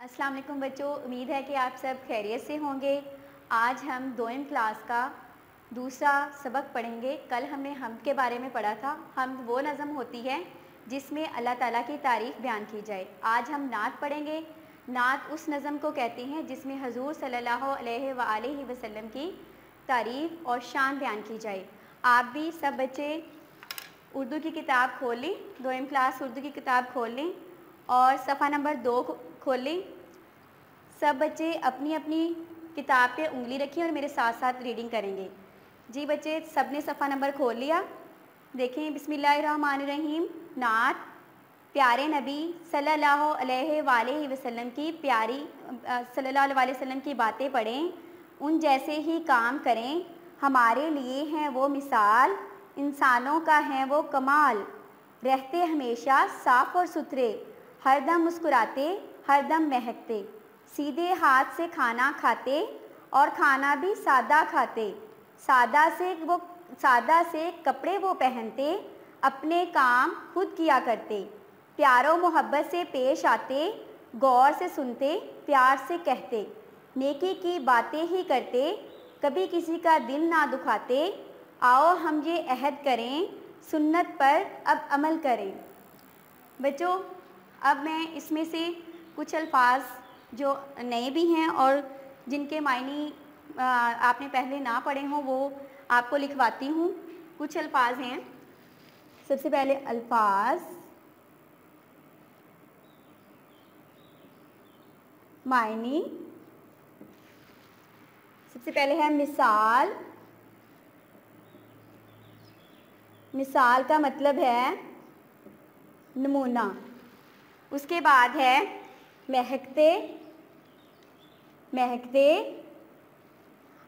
अस्सलाम वालेकुम बच्चों, उम्मीद है कि आप सब खैरियत से होंगे। आज हम 2वीं क्लास का दूसरा सबक पढ़ेंगे। कल हमने हम्द के बारे में पढ़ा था। हम्द वो नज़म होती है जिसमें अल्लाह ताला की तारीफ़ बयान की जाए। आज हम नात पढ़ेंगे। नात उस नज़म को कहते हैं जिसमें हजूर सल्लल्लाहु अलैहि वसल्लम की तारीफ़ और शान बयान की जाए। आप भी सब बच्चे उर्दू की किताब खोल लें, 2वीं क्लास उर्दू की किताब खोल लें और सफ़ा नंबर 2 खोल लें। सब बच्चे अपनी अपनी किताब पे उंगली रखिए और मेरे साथ साथ रीडिंग करेंगे। जी बच्चे, सब ने सफ़ा नंबर खोल लिया। देखें, बिस्मिल्लाहिर्रहमानिर्रहीम। नात प्यारे नबी सल्लल्लाहु अलैहि वसल्लम की सल्लल्लाहु अलैहि वसल्लम की बातें पढ़ें, उन जैसे ही काम करें। हमारे लिए हैं वो मिसाल, इंसानों का है वो कमाल। रहते हमेशा साफ़ और सुथरे, हरदम मुस्कुराते हरदम महकते। सीधे हाथ से खाना खाते और खाना भी सादा खाते। सादा से कपड़े वो पहनते, अपने काम खुद किया करते। प्यारो मोहब्बत से पेश आते, गौर से सुनते प्यार से कहते। नेकी की बातें ही करते, कभी किसी का दिल ना दुखाते। आओ हम ये अहद करें, सुन्नत पर अब अमल करें। बच्चों, अब मैं इसमें से कुछ अल्फाज जो नए भी हैं और जिनके मायने आपने पहले ना पढ़े हों वो आपको लिखवाती हूँ। कुछ अल्फाज हैं। सबसे पहले अल्फाज मायने। सबसे पहले है मिसाल। मिसाल का मतलब है नमूना। उसके बाद है महकते। महकते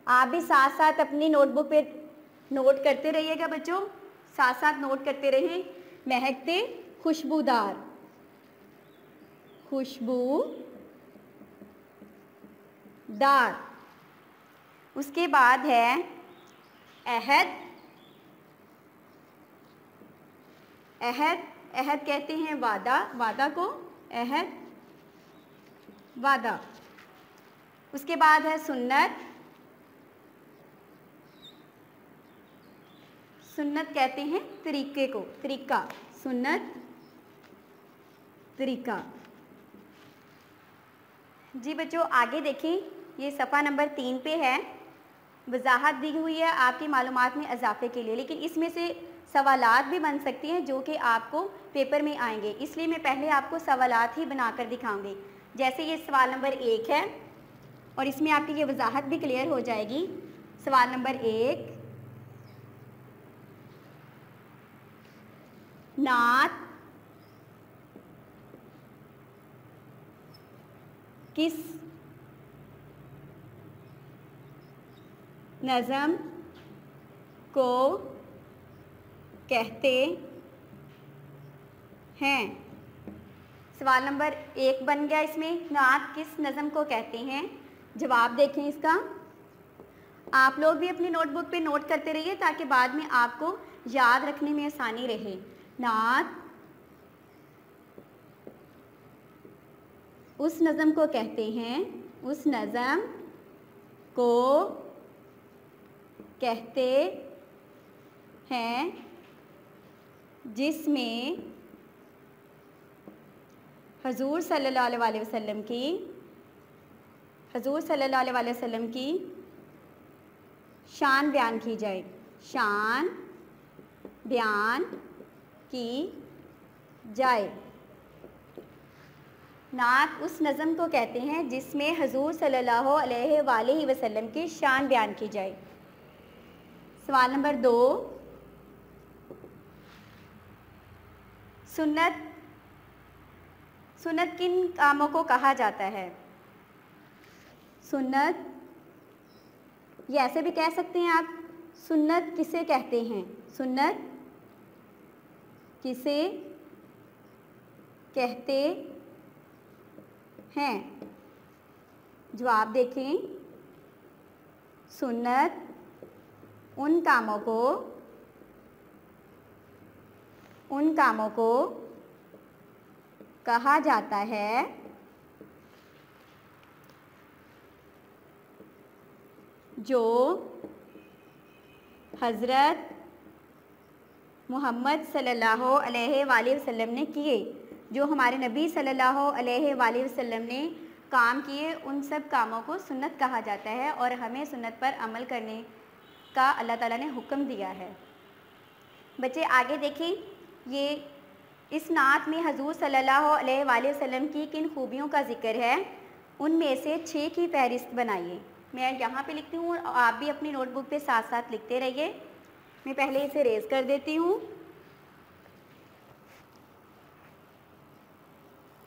आप भी साथ साथ अपनी नोटबुक पे नोट करते रहिएगा बच्चों, साथ साथ नोट करते रहिए। महकते खुशबूदार। खुशबूदार। उसके बाद है अहद। अहद अहद कहते हैं वादा, वादा को अहद, वादा। उसके बाद है सुन्नत। सुन्नत कहते हैं तरीके को, तरीका। सुन्नत तरीका। जी बच्चों, आगे देखें, ये सफ़ा नंबर 3 पे है। वजाहत दी हुई है आपकी मालूमात में इजाफे के लिए, लेकिन इसमें से सवालात भी बन सकती हैं जो कि आपको पेपर में आएंगे, इसलिए मैं पहले आपको सवालात ही बनाकर दिखाऊंगी। जैसे ये सवाल नंबर 1 है और इसमें आपकी ये वजाहत भी क्लियर हो जाएगी। सवाल नंबर 1, नात किस नज़म को कहते हैं। सवाल नंबर 1 बन गया। इसमें नात किस नज़म को कहते हैं। जवाब देखें इसका। आप लोग भी अपनी नोटबुक पे नोट करते रहिए ताकि बाद में आपको याद रखने में आसानी रहे। नात उस नज़म को कहते हैं, उस नज़म को कहते हैं जिसमें हजूर सल्लल्लाहु अलैहि वसल्लम की शान बयान की जाए। शान बयान की जाए। नात उस नज़म को कहते हैं जिसमें हजूर सल्लल्लाहु अलैहि वसल्लम की शान बयान की जाए। सवाल नंबर 2, सुन्नत। सुन्नत किन कामों को कहा जाता है। सुन्नत, ये ऐसे भी कह सकते हैं आप, सुन्नत किसे कहते हैं। सुन्नत किसे कहते हैं। जवाब देखें। सुन्नत उन कामों को कहा जाता है जो हज़रत मोहम्मद सल्लल्लाहु अलैहि वसल्लम ने किए, जो हमारे नबी सल्लल्लाहु अलैहि वसल्लम ने काम किए, उन सब कामों को सुन्नत कहा जाता है और हमें सुन्नत पर अमल करने का अल्लाह ताला ने हुक्म दिया है। बच्चे आगे देखें, ये इस नात में हजूर सल्लल्लाहु अलैहि वसल्लम की किन खूबियों का जिक्र है, उनमें से 6 की फहरिस्त बनाइए। मैं यहाँ पे लिखती हूँ और आप भी अपनी नोटबुक पे साथ साथ लिखते रहिए। मैं पहले इसे रेज़ कर देती हूँ।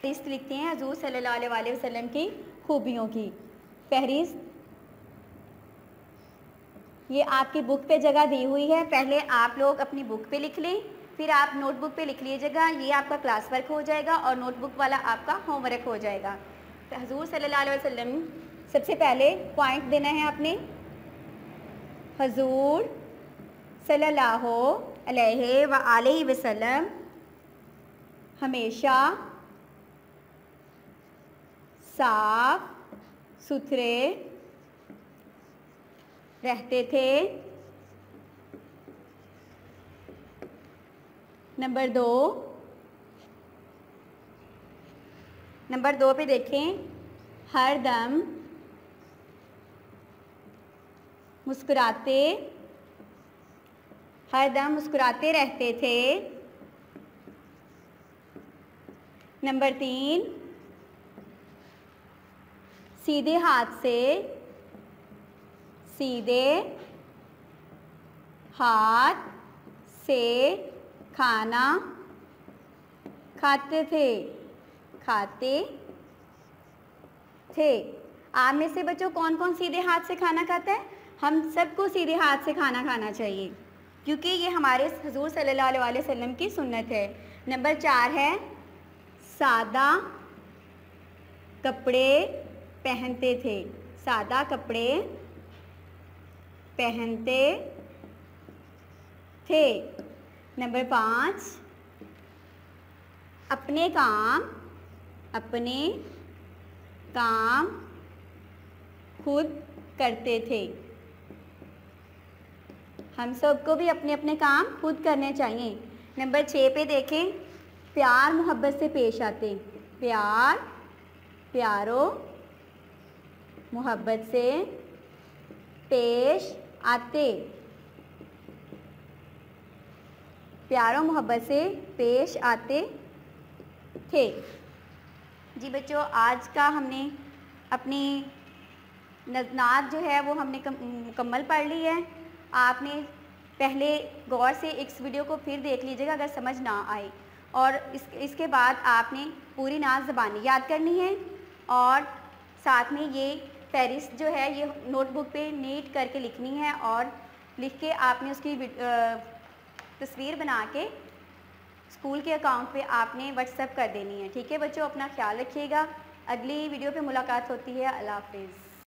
फहरिस्त लिखते हैं हजूर सल्लल्लाहु अलैहि वसल्लम की खूबियों की फहरिस्त। ये आपकी बुक पे जगह दी हुई है, पहले आप लोग अपनी बुक पे लिख लें, फिर आप नोटबुक पे लिख लीजिएगा। ये आपका क्लास वर्क हो जाएगा और नोटबुक वाला आपका होमवर्क हो जाएगा। तो हजूर सल्लल्लाहु अलैहि वसल्लम, सबसे पहले पॉइंट देना है आपने, हजूर सल्लल्लाहु अलैहि वसल्लम हमेशा साफ सुथरे रहते थे। नंबर दो पे देखें, हर दम मुस्कुराते रहते थे। नंबर 3, सीधे हाथ से खाना खाते थे। आप में से बच्चों कौन कौन सीधे हाथ से खाना खाता है? हम सबको सीधे हाथ से खाना खाना चाहिए, क्योंकि ये हमारे हुजूर सल्लल्लाहु अलैहि वसल्लम की सुन्नत है। नंबर 4 है, सादा कपड़े पहनते थे। सादा कपड़े पहनते थे। नंबर 5, अपने काम खुद करते थे। हम सबको भी अपने अपने काम खुद करने चाहिए। नंबर 6 पे देखें, प्यार मोहब्बत से पेश आते। प्यारो मोहब्बत से पेश आते। प्यारो मोहब्बत से पेश आते थे। जी बच्चों, आज का हमने अपनी नात जो है वो हमने मुकम्मल पढ़ ली है। आपने पहले गौर से इस वीडियो को फिर देख लीजिएगा अगर समझ ना आए, और इसके बाद आपने पूरी नात ज़बानी याद करनी है और साथ में ये फहरिस्त जो है ये नोटबुक पे नीट करके लिखनी है और लिख के आपने उसकी तस्वीर बना के स्कूल के अकाउंट पे आपने व्हाट्सएप कर देनी है। ठीक है बच्चों, अपना ख्याल रखिएगा। अगली वीडियो पे मुलाकात होती है। अल्लाह हाफिज़।